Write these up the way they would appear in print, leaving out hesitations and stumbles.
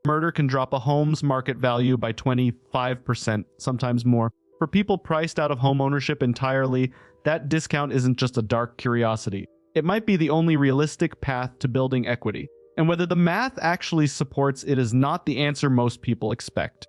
Murder can drop a home's market value by 25%, sometimes more. For people priced out of home ownership entirely, that discount isn't just a dark curiosity. It might be the only realistic path to building equity. And whether the math actually supports it is not the answer most people expect.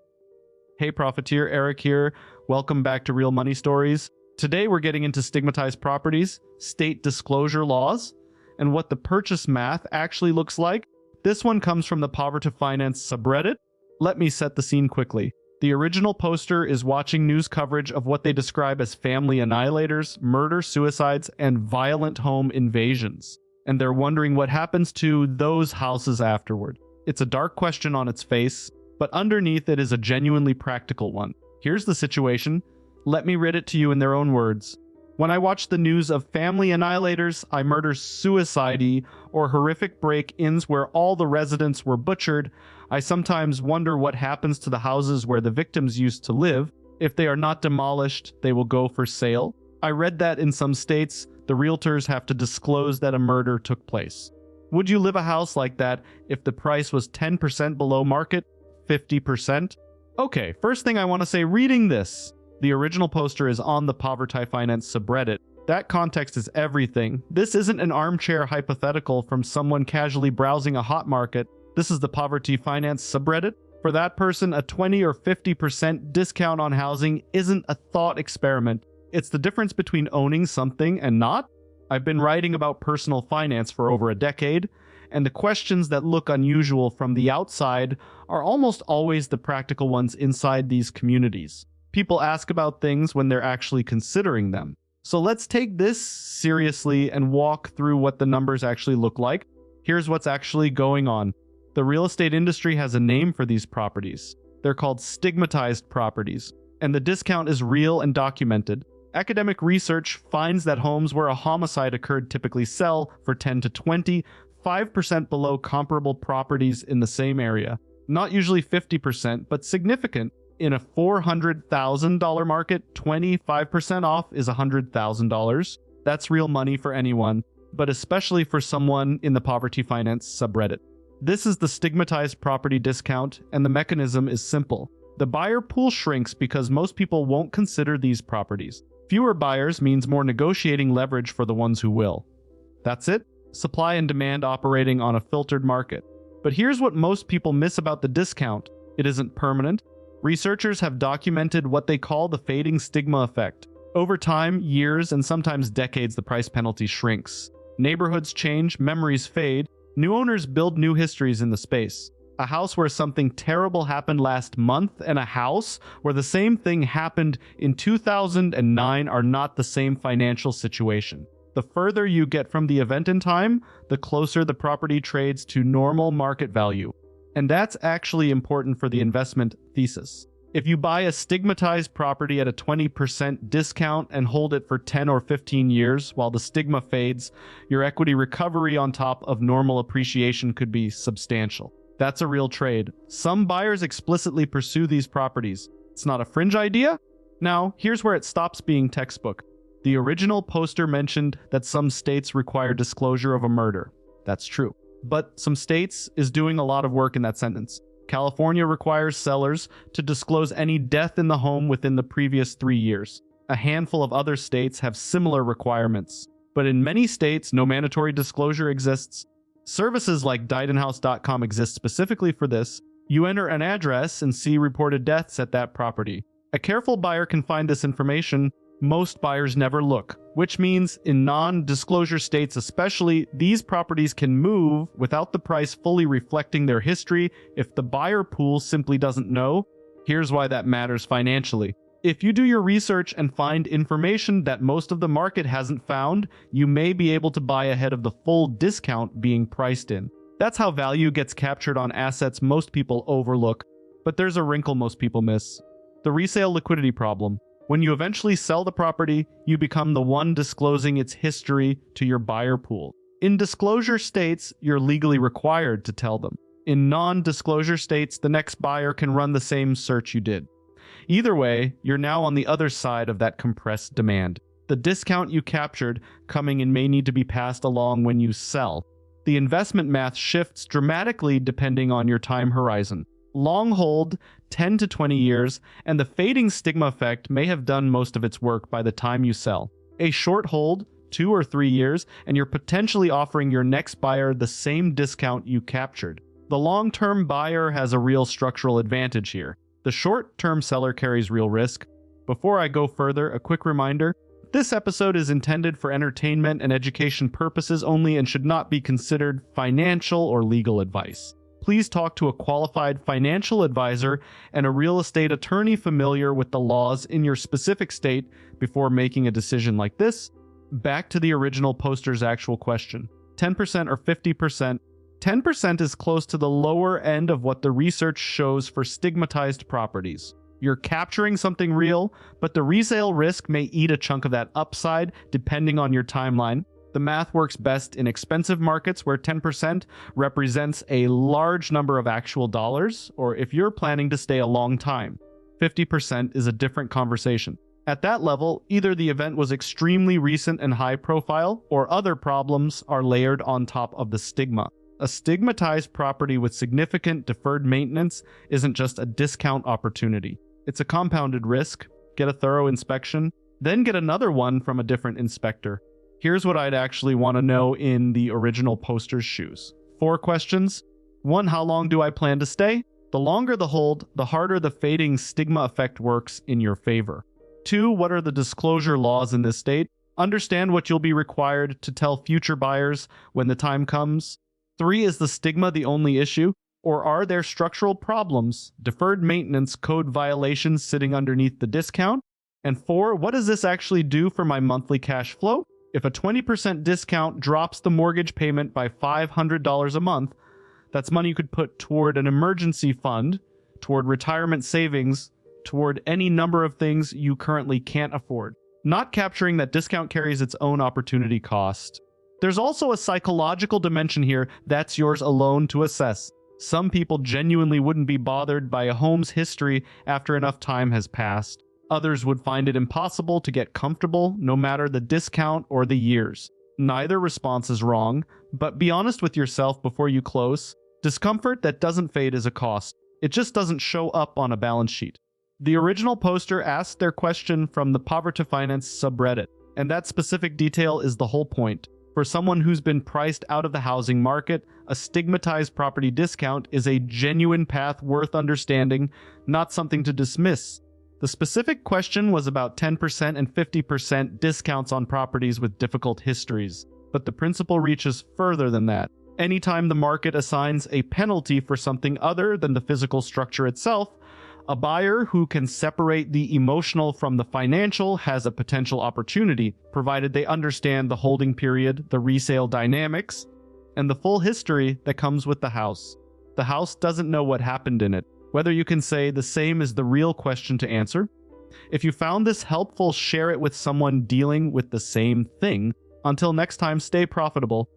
Hey Profiteer, Eric here. Welcome back to Real Money Stories. Today we're getting into stigmatized properties, state disclosure laws, and what the purchase math actually looks like. This one comes from the povertyfinance subreddit. Let me set the scene quickly. The original poster is watching news coverage of what they describe as family annihilators, murder, suicides, and violent home invasions. And they're wondering what happens to those houses afterward. It's a dark question on its face, but underneath it is a genuinely practical one. Here's the situation. Let me read it to you in their own words. When I watch the news of family annihilators, I murder suicide, or horrific break-ins where all the residents were butchered, I sometimes wonder what happens to the houses where the victims used to live. If they are not demolished, they will go for sale. I read that in some states, the realtors have to disclose that a murder took place. Would you live a house like that if the price was 10% below market? 50%? Okay, first thing I want to say reading this. The original poster is on the povertyfinance subreddit. That context is everything. This isn't an armchair hypothetical from someone casually browsing a hot market. This is the povertyfinance subreddit. For that person, a 20 or 50% discount on housing isn't a thought experiment. It's the difference between owning something and not. I've been writing about personal finance for over a decade, and the questions that look unusual from the outside are almost always the practical ones inside these communities. People ask about things when they're actually considering them. So let's take this seriously and walk through what the numbers actually look like. Here's what's actually going on. The real estate industry has a name for these properties. They're called stigmatized properties, and the discount is real and documented. Academic research finds that homes where a homicide occurred typically sell for 10 to 25% below comparable properties in the same area. Not usually 50%, but significant. In a $400,000 market, 25% off is $100,000. That's real money for anyone, but especially for someone in the povertyfinance subreddit. This is the stigmatized property discount, and the mechanism is simple. The buyer pool shrinks because most people won't consider these properties. Fewer buyers means more negotiating leverage for the ones who will. That's it. Supply and demand operating on a filtered market. But here's what most people miss about the discount. It isn't permanent. Researchers have documented what they call the fading stigma effect. Over time, years, and sometimes decades, the price penalty shrinks. Neighborhoods change, memories fade, new owners build new histories in the space. A house where something terrible happened last month and a house where the same thing happened in 2009 are not the same financial situation. The further you get from the event in time, the closer the property trades to normal market value. And that's actually important for the investment thesis. If you buy a stigmatized property at a 20% discount and hold it for 10 or 15 years while the stigma fades, your equity recovery on top of normal appreciation could be substantial. That's a real trade. Some buyers explicitly pursue these properties. It's not a fringe idea. Now, here's where it stops being textbook. The original poster mentioned that some states require disclosure of a murder. That's true. But some states is doing a lot of work in that sentence. California requires sellers to disclose any death in the home within the previous 3 years. A handful of other states have similar requirements. But in many states, no mandatory disclosure exists. Services like diedinhouse.com exist specifically for this. You enter an address and see reported deaths at that property. A careful buyer can find this information. Most buyers never look, which means in non-disclosure states especially, these properties can move without the price fully reflecting their history if the buyer pool simply doesn't know. Here's why that matters financially. If you do your research and find information that most of the market hasn't found, you may be able to buy ahead of the full discount being priced in. That's how value gets captured on assets most people overlook. But there's a wrinkle most people miss. The resale liquidity problem. When you eventually sell the property, you become the one disclosing its history to your buyer pool. In disclosure states, you're legally required to tell them. In non-disclosure states, the next buyer can run the same search you did. Either way, you're now on the other side of that compressed demand. The discount you captured coming in may need to be passed along when you sell. The investment math shifts dramatically depending on your time horizon. Long hold, 10 to 20 years, and the fading stigma effect may have done most of its work by the time you sell. A short hold, 2 or 3 years, and you're potentially offering your next buyer the same discount you captured. The long-term buyer has a real structural advantage here. The short-term seller carries real risk. Before I go further, a quick reminder: this episode is intended for entertainment and education purposes only and should not be considered financial or legal advice. Please talk to a qualified financial advisor and a real estate attorney familiar with the laws in your specific state before making a decision like this. Back to the original poster's actual question. 10% or 50%? 10% is close to the lower end of what the research shows for stigmatized properties. You're capturing something real, but the resale risk may eat a chunk of that upside depending on your timeline. The math works best in expensive markets where 10% represents a large number of actual dollars, or if you're planning to stay a long time. 50% is a different conversation. At that level, either the event was extremely recent and high profile, or other problems are layered on top of the stigma. A stigmatized property with significant deferred maintenance isn't just a discount opportunity. It's a compounded risk. Get a thorough inspection, then get another one from a different inspector. Here's what I'd actually want to know in the original poster's shoes. 4 questions. 1. How long do I plan to stay? The longer the hold, the harder the fading stigma effect works in your favor. 2. What are the disclosure laws in this state? Understand what you'll be required to tell future buyers when the time comes. 3. Is the stigma the only issue? Or are there structural problems, deferred maintenance code violations sitting underneath the discount? And 4. What does this actually do for my monthly cash flow? If a 20% discount drops the mortgage payment by $500 a month, that's money you could put toward an emergency fund, toward retirement savings, toward any number of things you currently can't afford. Not capturing that discount carries its own opportunity cost. There's also a psychological dimension here that's yours alone to assess. Some people genuinely wouldn't be bothered by a home's history after enough time has passed. Others would find it impossible to get comfortable no matter the discount or the years. Neither response is wrong, but be honest with yourself before you close. Discomfort that doesn't fade is a cost. It just doesn't show up on a balance sheet. The original poster asked their question from the povertyfinance subreddit, and that specific detail is the whole point. For someone who's been priced out of the housing market, a stigmatized property discount is a genuine path worth understanding, not something to dismiss. The specific question was about 10% and 50% discounts on properties with difficult histories, but the principle reaches further than that. Anytime the market assigns a penalty for something other than the physical structure itself, a buyer who can separate the emotional from the financial has a potential opportunity, provided they understand the holding period, the resale dynamics, and the full history that comes with the house. The house doesn't know what happened in it. Whether you can say the same is the real question to answer. If you found this helpful, share it with someone dealing with the same thing. Until next time, stay profitable.